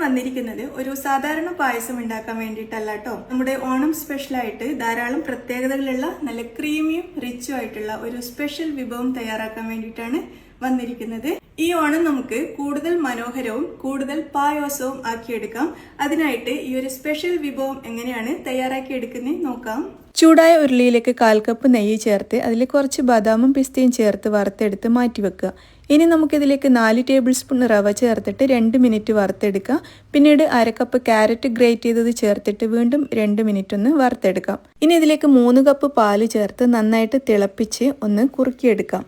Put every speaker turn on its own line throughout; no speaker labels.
വന്നിരിക്കുന്നത് ഒരു സാധാരണ പായസം ഉണ്ടാക്കാൻ വേണ്ടിയിട്ടല്ല കേട്ടോ. നമ്മുടെ ഓണം സ്പെഷ്യലായിട്ട് ധാരാളം പ്രത്യേകതകളുള്ള നല്ല ക്രീമിയും റിച്ചും ആയിട്ടുള്ള ഒരു സ്പെഷ്യൽ വിഭവം തയ്യാറാക്കാൻ വേണ്ടിയിട്ടാണ് വന്നിരിക്കുന്നത്. ഈ ഓണം നമുക്ക് കൂടുതൽ മനോഹരവും കൂടുതൽ പായസവും ആക്കിയെടുക്കാം. അതിനായിട്ട് ഈ ഒരു സ്പെഷ്യൽ വിഭവം എങ്ങനെയാണ് തയ്യാറാക്കി എടുക്കുന്നത് നോക്കാം.
ചൂടായ ഉരുളിയിലേക്ക് 1/4 കപ്പ് നെയ്യ് ചേർത്ത് അതിൽ കുറച്ച് ബദാമും പിസ്തയും ചേർത്ത് വറുത്തെടുത്ത് മാറ്റി വെക്കുക. ഇനി നമുക്കിതിലേക്ക് 4 ടേബിൾ സ്പൂൺ റവ ചേർത്തിട്ട് 2 മിനിറ്റ് വറുത്തെടുക്കാം. പിന്നീട് 1/2 കപ്പ് ക്യാരറ്റ് ഗ്രേറ്റ് ചെയ്തത് ചേർത്തിട്ട് വീണ്ടും 2 മിനിറ്റ് ഒന്ന് വറുത്തെടുക്കാം. ഇനി ഇതിലേക്ക് 3 കപ്പ് പാല് ചേർത്ത് നന്നായിട്ട് തിളപ്പിച്ച് ഒന്ന് കുറുക്കിയെടുക്കാം.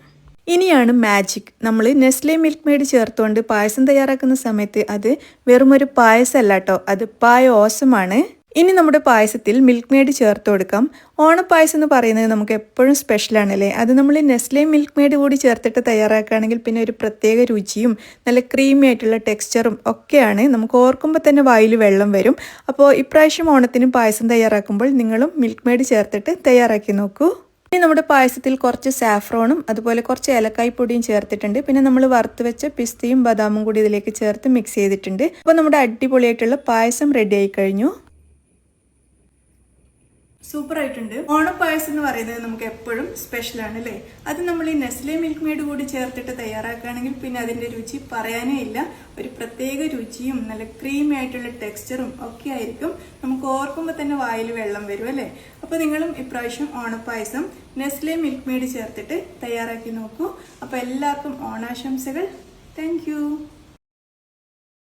ഇനിയാണ് മാജിക്. നമ്മൾ നെസ്ലെ മിൽക്ക് മെയ്ഡ് ചേർത്തുകൊണ്ട് പായസം തയ്യാറാക്കുന്ന സമയത്ത് അത് വെറുമൊരു പായസമല്ല കേട്ടോ, അത് പായസമാണ്. ഇനി നമ്മുടെ പായസത്തിൽ മിൽക്ക് മെയ്ഡ് ചേർത്ത് കൊടുക്കാം. ഓണപ്പായസം എന്ന് പറയുന്നത് നമുക്ക് എപ്പോഴും സ്പെഷ്യലാണല്ലേ. അത് നമ്മൾ നെസ്ലെ മിൽക്ക് മെയ്ഡ് കൂടി ചേർത്തിട്ട് തയ്യാറാക്കുകയാണെങ്കിൽ പിന്നെ ഒരു പ്രത്യേക രുചിയും നല്ല ക്രീമി ആയിട്ടുള്ള ടെക്സ്ചറും ഒക്കെയാണ്. നമുക്ക് ഓർക്കുമ്പോൾ തന്നെ വായിൽ വെള്ളം വരും. അപ്പോൾ ഇപ്രാവശ്യം ഓണത്തിന് പായസം തയ്യാറാക്കുമ്പോൾ നിങ്ങളും മിൽക്ക് മെയ്ഡ് ചേർത്തിട്ട് തയ്യാറാക്കി നോക്കൂ. ഇനി നമ്മുടെ പായസത്തിൽ കുറച്ച് സാഫ്രോണും അതുപോലെ കുറച്ച് ഏലക്കായ് പൊടിയും ചേർത്തിട്ടുണ്ട്. പിന്നെ നമ്മൾ വറുത്ത് വെച്ച പിസ്തയും ബദാമും കൂടി ഇതിലേക്ക് ചേർത്ത് മിക്സ് ചെയ്തിട്ടുണ്ട്. അപ്പോൾ നമ്മുടെ അടിപൊളിയായിട്ടുള്ള പായസം റെഡി ആയി കഴിഞ്ഞു.
സൂപ്പർ ആയിട്ടുണ്ട്. ഓണപ്പായസം എന്ന് പറയുന്നത് നമുക്ക് എപ്പോഴും സ്പെഷ്യലാണ് അല്ലേ. അത് നമ്മൾ ഈ നെസ്ലെ മിൽക്ക് മെയ്ഡ് കൂടി ചേർത്തിട്ട് തയ്യാറാക്കുകയാണെങ്കിൽ പിന്നെ അതിന്റെ രുചി പറയാനേ ഇല്ല. ഒരു പ്രത്യേക രുചിയും നല്ല ക്രീമി ആയിട്ടുള്ള ടെക്സ്ചറും ഒക്കെ ആയിരിക്കും. നമുക്ക് ഓർക്കുമ്പോൾ തന്നെ വായിൽ വെള്ളം വരും അല്ലേ. അപ്പോൾ നിങ്ങളും ഇപ്രാവശ്യം ഓണപ്പായസം നെസ്ലെ മിൽക്ക് മെയ്ഡ് ചേർത്തിട്ട് തയ്യാറാക്കി നോക്കൂ. അപ്പോൾ എല്ലാവർക്കും ഓണാശംസകൾ. താങ്ക്